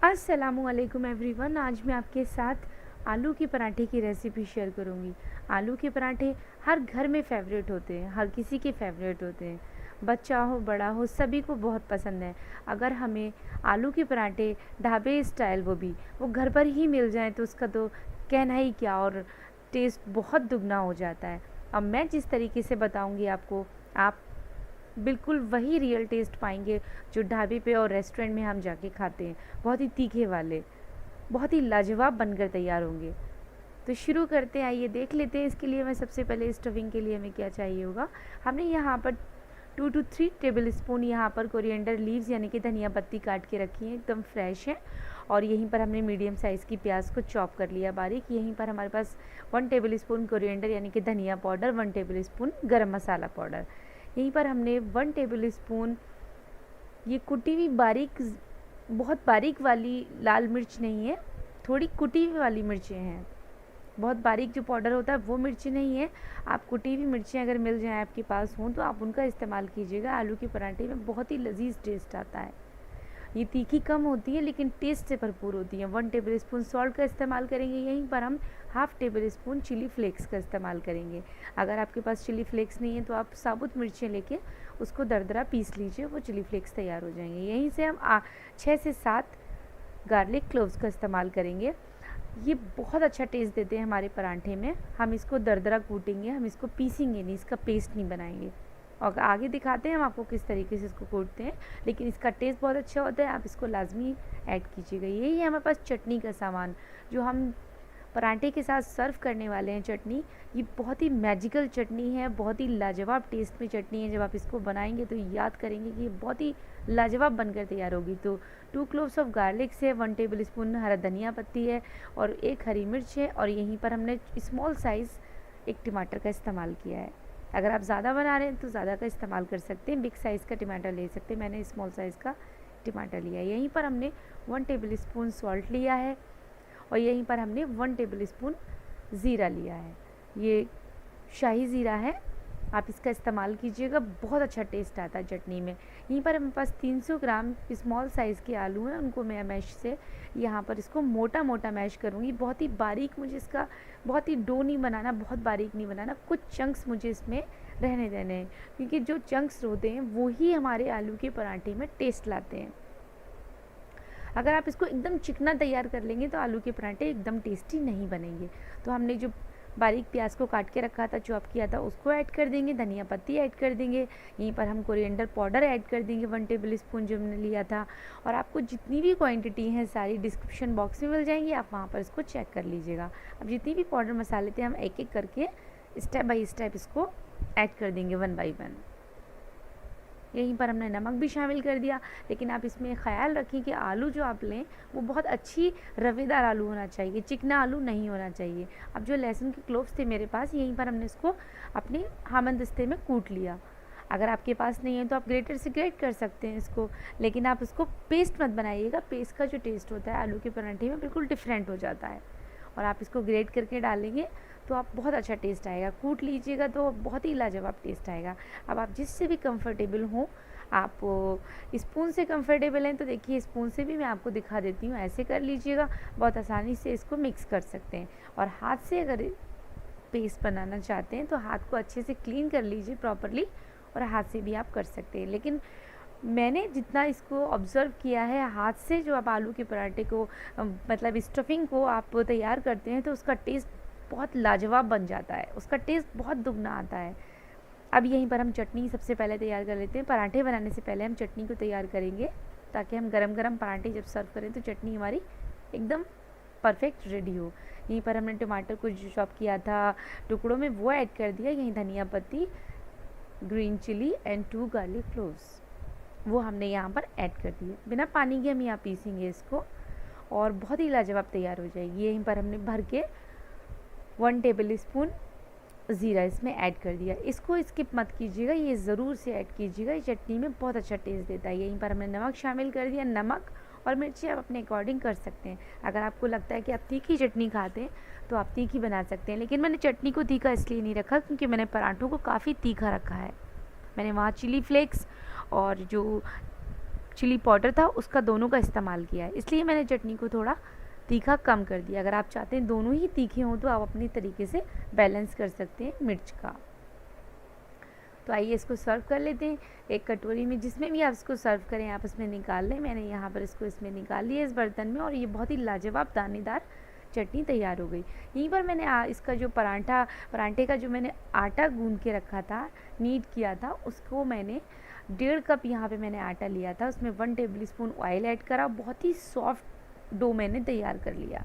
अस्सलामुअलैकुम एवरीवन। आज मैं आपके साथ आलू के पराठे की रेसिपी शेयर करूंगी। आलू के पराठे हर घर में फेवरेट होते हैं, हर किसी के फेवरेट होते हैं। बच्चा हो बड़ा हो सभी को बहुत पसंद है। अगर हमें आलू के पराठे ढाबे स्टाइल वो घर पर ही मिल जाए तो उसका तो कहना ही क्या, और टेस्ट बहुत दुगना हो जाता है। अब मैं जिस तरीके से बताऊंगी आपको, आप बिल्कुल वही रियल टेस्ट पाएंगे जो ढाबे पे और रेस्टोरेंट में हम जाके खाते हैं। बहुत ही तीखे वाले, बहुत ही लाजवाब बनकर तैयार होंगे। तो शुरू करते हैं, आइए देख लेते हैं। इसके लिए मैं सबसे पहले स्टफिंग के लिए हमें क्या चाहिए होगा। हमने यहाँ पर 2 to 3 टेबल स्पून यहाँ पर कोरिएंडर लीव्स यानी कि धनिया पत्ती काट के रखी है, एकदम फ्रेश है। और यहीं पर हमने मीडियम साइज़ की प्याज को चॉप कर लिया बारीक। यहीं पर हमारे पास 1 टेबल स्पून कोरिएंडर यानी कि धनिया पाउडर, 1 टेबल स्पून गरम मसाला पाउडर। यहीं पर हमने 1 टेबल स्पून ये कुटी हुई बारीक, बहुत बारीक वाली लाल मिर्च नहीं है, थोड़ी कुटी हुई वाली मिर्चें हैं। बहुत बारीक जो पाउडर होता है वो मिर्ची नहीं है। आप कुटी हुई मिर्चें अगर मिल जाएँ आपके पास हों तो आप उनका इस्तेमाल कीजिएगा। आलू के पराठे में बहुत ही लजीज टेस्ट आता है। ये तीखी कम होती है लेकिन टेस्ट से भरपूर होती है। 1 टेबल स्पून सॉल्ट का इस्तेमाल करेंगे। यहीं पर हम half tablespoon chilli flakes का इस्तेमाल करेंगे। अगर आपके पास चिली फ्लेक्स नहीं है तो आप साबुत मिर्चें लेके उसको दरदरा पीस लीजिए, वो चिली फ्लेक्स तैयार हो जाएंगे। यहीं से हम 6 से 7 गार्लिक क्लोव्स का इस्तेमाल करेंगे। ये बहुत अच्छा टेस्ट देते हैं हमारे पराठे में। हम इसको दरदरा कूटेंगे, हम इसको पीसेंगे नहीं, इसका पेस्ट नहीं बनाएंगे। और आगे दिखाते हैं हम आपको किस तरीके से इसको कूटते हैं, लेकिन इसका टेस्ट बहुत अच्छा होता है। आप इसको लाजमी ऐड कीजिएगा। यही है हमारे पास चटनी का सामान जो हम पराठे के साथ सर्व करने वाले हैं। चटनी ये बहुत ही मैजिकल चटनी है, बहुत ही लाजवाब टेस्ट में चटनी है। जब आप इसको बनाएंगे तो याद करेंगे कि ये बहुत ही लाजवाब बनकर तैयार होगी। तो 2 क्लोव्स ऑफ गार्लिक से 1 टेबल स्पून हरा धनिया पत्ती है और 1 हरी मिर्च है। और यहीं पर हमने स्मॉल साइज़ 1 टमाटर का इस्तेमाल किया है। अगर आप ज़्यादा बना रहे हैं तो ज़्यादा का इस्तेमाल कर सकते हैं, बिग साइज़ का टमाटर ले सकते हैं। मैंने स्मॉल साइज़ का टमाटर लिया है। यहीं पर हमने 1 टेबल स्पून सॉल्ट लिया है और यहीं पर हमने 1 टेबल स्पून ज़ीरा लिया है। ये शाही ज़ीरा है, आप इसका इस्तेमाल कीजिएगा, बहुत अच्छा टेस्ट आता है चटनी में। यहीं पर हमारे पास 300 ग्राम स्मॉल साइज़ के आलू हैं, उनको मैं मैश से यहाँ पर इसको मोटा मोटा मैश करूँगी। बहुत ही बारीक मुझे इसका, बहुत ही डो नहीं बनाना, बहुत बारीक नहीं बनाना। कुछ चंक्स मुझे इसमें रहने देने हैं, क्योंकि जो चंक्स होते हैं वो ही हमारे आलू के पराठे में टेस्ट लाते हैं। अगर आप इसको एकदम चिकना तैयार कर लेंगे तो आलू के पराठे एकदम टेस्टी नहीं बनेंगे। तो हमने जो बारीक प्याज को काट के रखा था, चॉप किया था, उसको ऐड कर देंगे। धनिया पत्ती ऐड कर देंगे। यहीं पर हम कोरिएंडर पाउडर ऐड कर देंगे 1 टेबल स्पून जो हमने लिया था। और आपको जितनी भी क्वांटिटी है सारी डिस्क्रिप्शन बॉक्स में मिल जाएंगी, आप वहाँ पर इसको चेक कर लीजिएगा। अब जितनी भी पाउडर मसाले थे हम एक एक करके स्टेप बाई स्टेप इसको ऐड कर देंगे 1 बाई 1। यहीं पर हमने नमक भी शामिल कर दिया, लेकिन आप इसमें ख़्याल रखें कि आलू जो आप लें वो बहुत अच्छी रवेदार आलू होना चाहिए, चिकना आलू नहीं होना चाहिए। अब जो लहसुन के क्लोव्स थे मेरे पास, यहीं पर हमने इसको अपने हामंदस्ते में कूट लिया। अगर आपके पास नहीं है तो आप ग्रेटर से ग्रेट कर सकते हैं इसको, लेकिन आप इसको पेस्ट मत बनाइएगा। पेस्ट का जो टेस्ट होता है आलू के पराठे में बिल्कुल डिफरेंट हो जाता है। और आप इसको ग्रेट करके डालेंगे तो आप बहुत अच्छा टेस्ट आएगा। कूट लीजिएगा तो बहुत ही लाजवाब टेस्ट आएगा। अब आप जिससे भी कंफर्टेबल हों, आप स्पून से कंफर्टेबल हैं तो देखिए स्पून से भी मैं आपको दिखा देती हूँ, ऐसे कर लीजिएगा। बहुत आसानी से इसको मिक्स कर सकते हैं। और हाथ से अगर पेस्ट बनाना चाहते हैं तो हाथ को अच्छे से क्लीन कर लीजिए प्रॉपरली, और हाथ से भी आप कर सकते हैं। लेकिन मैंने जितना इसको ऑब्ज़र्व किया है, हाथ से जो आप आलू के पराठे को मतलब स्टफिंग को आप तैयार करते हैं तो उसका टेस्ट बहुत लाजवाब बन जाता है, उसका टेस्ट बहुत दुगना आता है। अब यहीं पर हम चटनी सबसे पहले तैयार कर लेते हैं। पराठे बनाने से पहले हम चटनी को तैयार करेंगे, ताकि हम गरम गरम पराठे जब सर्व करें तो चटनी हमारी एकदम परफेक्ट रेडी हो। यहीं पर हमने टमाटर को जो चॉप किया था टुकड़ों में वो ऐड कर दिया। यहीं धनिया पत्ती, green chilli and 2 garlic cloves वो हमने यहाँ पर ऐड कर दिए। बिना पानी के हम यहाँ पीसेंगे इसको और बहुत ही लाजवाब तैयार हो जाएगी। यहीं पर हमने भर के 1 टेबल स्पून ज़ीरा इसमें ऐड कर दिया। इसको स्किप मत कीजिएगा, ये ज़रूर से ऐड कीजिएगा, ये चटनी में बहुत अच्छा टेस्ट देता है। यहीं पर हमने नमक शामिल कर दिया। नमक और मिर्ची आप अपने अकॉर्डिंग कर सकते हैं। अगर आपको लगता है कि आप तीखी चटनी खाते हैं तो आप तीखी बना सकते हैं, लेकिन मैंने चटनी को तीखा इसलिए नहीं रखा क्योंकि मैंने पराठों को काफ़ी तीखा रखा है। मैंने वहाँ चिली फ्लेक्स और जो चिली पाउडर था उसका दोनों का इस्तेमाल किया है, इसलिए मैंने चटनी को थोड़ा तीखा कम कर दिया। अगर आप चाहते हैं दोनों ही तीखे हों तो आप अपनी तरीके से बैलेंस कर सकते हैं मिर्च का। तो आइए इसको सर्व कर लेते हैं। एक कटोरी में जिसमें भी आप इसको सर्व करें आप इसमें निकाल लें। मैंने यहाँ पर इसको इसमें निकाल लिया इस बर्तन में, और ये बहुत ही लाजवाब दानेदार चटनी तैयार हो गई। यहीं पर मैंने इसका जो परांठे का जो मैंने आटा गूंद के रखा था, नीड किया था, उसको मैंने 1.5 कप यहाँ पे मैंने आटा लिया था, उसमें 1 टेबल स्पून ऑयल ऐड करा, बहुत ही सॉफ्ट डो मैंने तैयार कर लिया।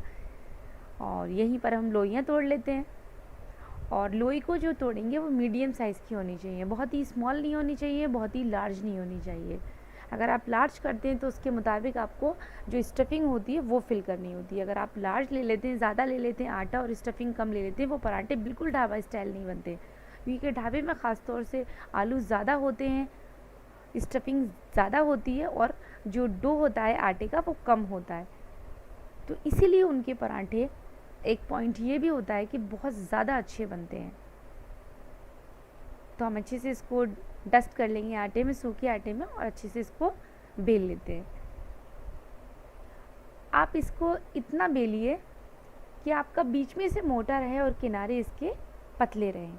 और यहीं पर हम लोइयाँ तोड़ लेते हैं, और लोई को जो तोड़ेंगे वो मीडियम साइज़ की होनी चाहिए, बहुत ही स्मॉल नहीं होनी चाहिए, बहुत ही लार्ज नहीं होनी चाहिए। अगर आप लार्ज करते हैं तो उसके मुताबिक आपको जो स्टफिंग होती है वो फिल करनी होती है। अगर आप लार्ज ले लेते हैं, ज़्यादा ले लेते हैं आटा और स्टफिंग कम ले लेते हैं, वो पराठे बिल्कुल ढाबा स्टाइल नहीं बनते, क्योंकि ढाबे में ख़ास तौर से आलू ज़्यादा होते हैं, स्टफिंग ज़्यादा होती है, और जो डो होता है आटे का वो कम होता है। तो इसीलिए उनके पराठे, एक पॉइंट ये भी होता है कि बहुत ज़्यादा अच्छे बनते हैं। तो हम अच्छे से इसको डस्ट कर लेंगे आटे में, सूखे आटे में, और अच्छे से इसको बेल लेते हैं। आप इसको इतना बेलिए कि आपका बीच में से मोटा रहे और किनारे इसके पतले रहें।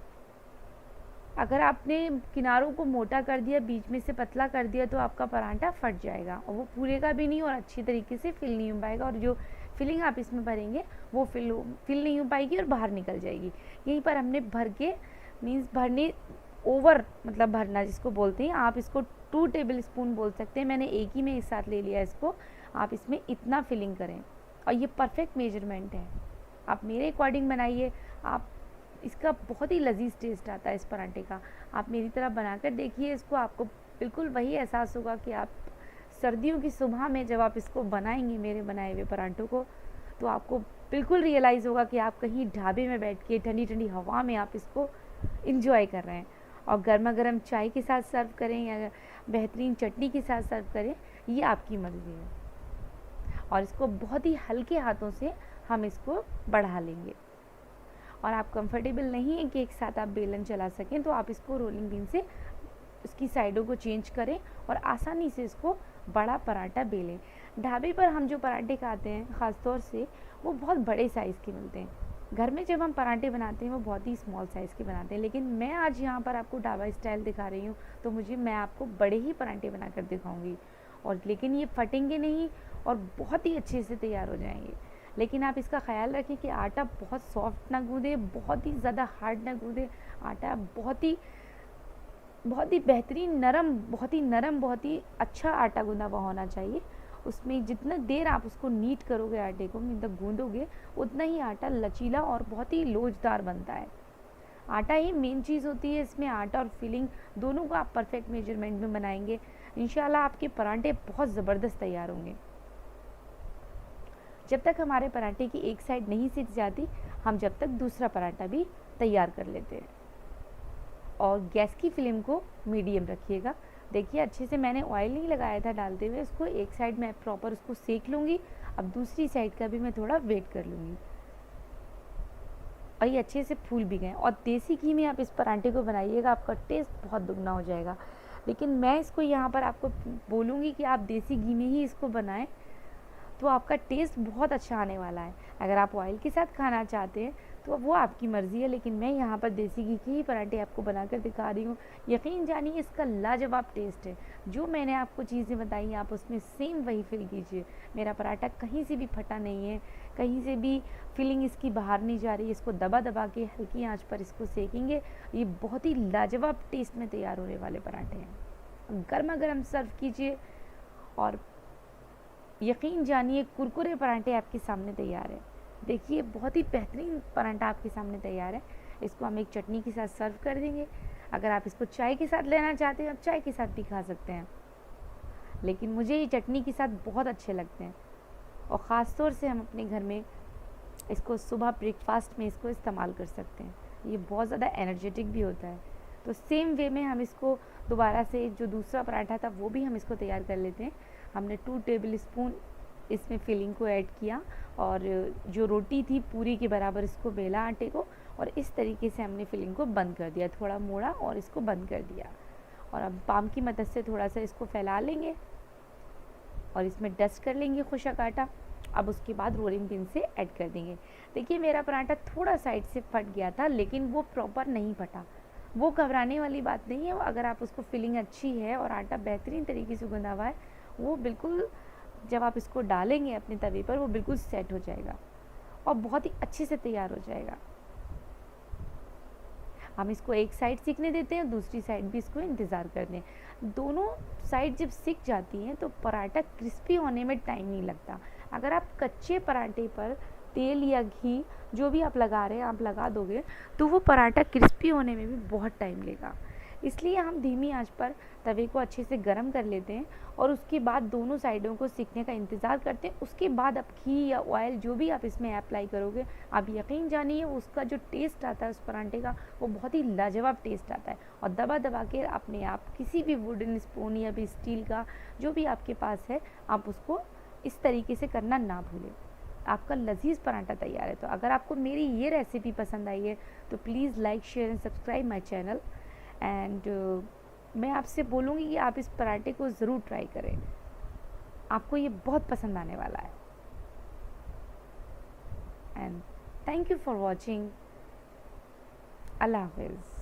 अगर आपने किनारों को मोटा कर दिया, बीच में से पतला कर दिया, तो आपका पराठा फट जाएगा और वो फूलेगा भी नहीं और अच्छी तरीके से फिल नहीं हो पाएगा, और जो फिलिंग आप इसमें भरेंगे वो फिल नहीं हो पाएगी और बाहर निकल जाएगी। यहीं पर हमने भर के मीन्स भरने ओवर मतलब भरना जिसको बोलते हैं, आप इसको 2 टेबल स्पून बोल सकते हैं, मैंने एक ही में एक साथ ले लिया इसको। आप इसमें इतना फिलिंग करें, और ये परफेक्ट मेजरमेंट है, आप मेरे अकॉर्डिंग बनाइए। आप इसका बहुत ही लजीज टेस्ट आता है इस पराठे का। आप मेरी तरह बनाकर देखिए इसको, आपको बिल्कुल वही एहसास होगा कि आप सर्दियों की सुबह में जब आप इसको बनाएंगे मेरे बनाए हुए पराठों को, तो आपको बिल्कुल रियलाइज़ होगा कि आप कहीं ढाबे में बैठ के ठंडी ठंडी हवा में आप इसको इंजॉय कर रहे हैं। और गर्मा गर्म चाय के साथ सर्व करें या बेहतरीन चटनी के साथ सर्व करें, ये आपकी मर्ज़ी है। और इसको बहुत ही हल्के हाथों से हम इसको बढ़ा लेंगे। और आप कंफर्टेबल नहीं है कि एक साथ आप बेलन चला सकें, तो आप इसको रोलिंग पिन से उसकी साइडों को चेंज करें और आसानी से इसको बड़ा पराठा बेलें। ढाबे पर हम जो पराठे खाते हैं ख़ास तौर से, वो बहुत बड़े साइज़ के मिलते हैं। घर में जब हम पराठे बनाते हैं वो बहुत ही स्मॉल साइज़ के बनाते हैं, लेकिन मैं आज यहाँ पर आपको ढाबा स्टाइल दिखा रही हूँ, तो मैं आपको बड़े ही पराठे बनाकर दिखाऊंगी। और लेकिन ये फटेंगे नहीं और बहुत ही अच्छे से तैयार हो जाएंगे। लेकिन आप इसका ख्याल रखें कि आटा बहुत सॉफ्ट ना गूँधे, बहुत ही ज़्यादा हार्ड ना गूँधे। आटा बहुत ही बेहतरीन नरम, बहुत ही अच्छा आटा गूँधा हुआ होना चाहिए। उसमें जितना देर आप उसको नीट करोगे आटे को, मतलब गूँधोगे, उतना ही आटा लचीला और बहुत ही लोचदार बनता है। आटा ही मेन चीज़ होती है इसमें। आटा और फिलिंग दोनों को आप परफेक्ट मेजरमेंट में बनाएंगे, इंशाल्लाह आपके पराठे बहुत ज़बरदस्त तैयार होंगे। जब तक हमारे पराठे की एक साइड नहीं सिक जाती, हम जब तक दूसरा पराठा भी तैयार कर लेते हैं। और गैस की फ्लेम को मीडियम रखिएगा। देखिए अच्छे से मैंने ऑयल नहीं लगाया था डालते हुए इसको, एक साइड मैं प्रॉपर उसको सेक लूँगी, अब दूसरी साइड का भी मैं थोड़ा वेट कर लूँगी। और ये अच्छे से फूल भी गए। और देसी घी में आप इस पराठे को बनाइएगा, आपका टेस्ट बहुत दुगना हो जाएगा। लेकिन मैं इसको यहाँ पर आपको बोलूँगी कि आप देसी घी में ही इसको बनाएं, तो आपका टेस्ट बहुत अच्छा आने वाला है। अगर आप ऑयल के साथ खाना चाहते हैं तो वो आपकी मर्ज़ी है, लेकिन मैं यहाँ पर देसी घी के ही पराठे आपको बनाकर दिखा रही हूँ। यकीन जानिए इसका लाजवाब टेस्ट है। जो मैंने आपको चीज़ें बताई आप उसमें सेम वही फिल कीजिए। मेरा पराठा कहीं से भी फटा नहीं है, कहीं से भी फिलिंग इसकी बाहर नहीं जा रही। इसको दबा दबा के हल्की आँच पर इसको सेकेंगे, ये बहुत ही लाजवाब टेस्ट में तैयार होने वाले पराठे हैं। गर्मा गर्म सर्व कीजिए और यकीन जानिए कुरकुरे पराठे आपके सामने तैयार है। देखिए बहुत ही बेहतरीन पराठा आपके सामने तैयार है। इसको हम एक चटनी के साथ सर्व कर देंगे। अगर आप इसको चाय के साथ लेना चाहते हैं, आप चाय के साथ भी खा सकते हैं, लेकिन मुझे ये चटनी के साथ बहुत अच्छे लगते हैं। और ख़ास तौर से हम अपने घर में इसको सुबह ब्रेकफास्ट में इसको इस्तेमाल कर सकते हैं। ये बहुत ज़्यादा एनर्जेटिक भी होता है। तो सेम वे में हम इसको दोबारा से जो दूसरा पराठा था वो भी हम इसको तैयार कर लेते हैं। हमने 2 टेबल स्पून इसमें फिलिंग को ऐड किया, और जो रोटी थी पूरी के बराबर इसको बेला आटे को, और इस तरीके से हमने फिलिंग को बंद कर दिया, थोड़ा मोड़ा और इसको बंद कर दिया। और अब पाम की मदद से थोड़ा सा इसको फैला लेंगे और इसमें डस्ट कर लेंगे खुशक आटा। अब उसके बाद रोलिंग पिन से ऐड कर देंगे। देखिए मेरा पराठा थोड़ा साइड से फट गया था, लेकिन वो प्रॉपर नहीं फटा। वो घबराने वाली बात नहीं है। अगर आप उसको फिलिंग अच्छी है और आटा बेहतरीन तरीके से गूंदा हुआ है, वो बिल्कुल जब आप इसको डालेंगे अपने तवे पर, वो बिल्कुल सेट हो जाएगा और बहुत ही अच्छे से तैयार हो जाएगा। हम इसको एक साइड सीखने देते हैं, दूसरी साइड भी इसको इंतज़ार कर दें। दोनों साइड जब सीख जाती हैं तो पराठा क्रिस्पी होने में टाइम नहीं लगता। अगर आप कच्चे पराठे पर तेल या घी जो भी आप लगा रहे हैं आप लगा दोगे, तो वो पराठा क्रिस्पी होने में भी बहुत टाइम लेगा। इसलिए हम धीमी आंच पर तवे को अच्छे से गर्म कर लेते हैं और उसके बाद दोनों साइडों को सीखने का इंतज़ार करते हैं। उसके बाद आप घी या ऑयल जो भी आप इसमें अप्लाई करोगे, आप यकीन जानिए उसका जो टेस्ट आता है उस पराठे का, वो बहुत ही लाजवाब टेस्ट आता है। और दबा दबा के अपने आप किसी भी वुडन स्पून या भी स्टील का जो भी आपके पास है, आप उसको इस तरीके से करना ना भूलें। आपका लजीज पराठा तैयार है। तो अगर आपको मेरी ये रेसिपी पसंद आई है तो please like share and subscribe my channel. And मैं आपसे बोलूँगी कि आप इस पराठे को ज़रूर ट्राई करें, आपको ये बहुत पसंद आने वाला है। And thank you for watching. अल्लाह हाफिज़।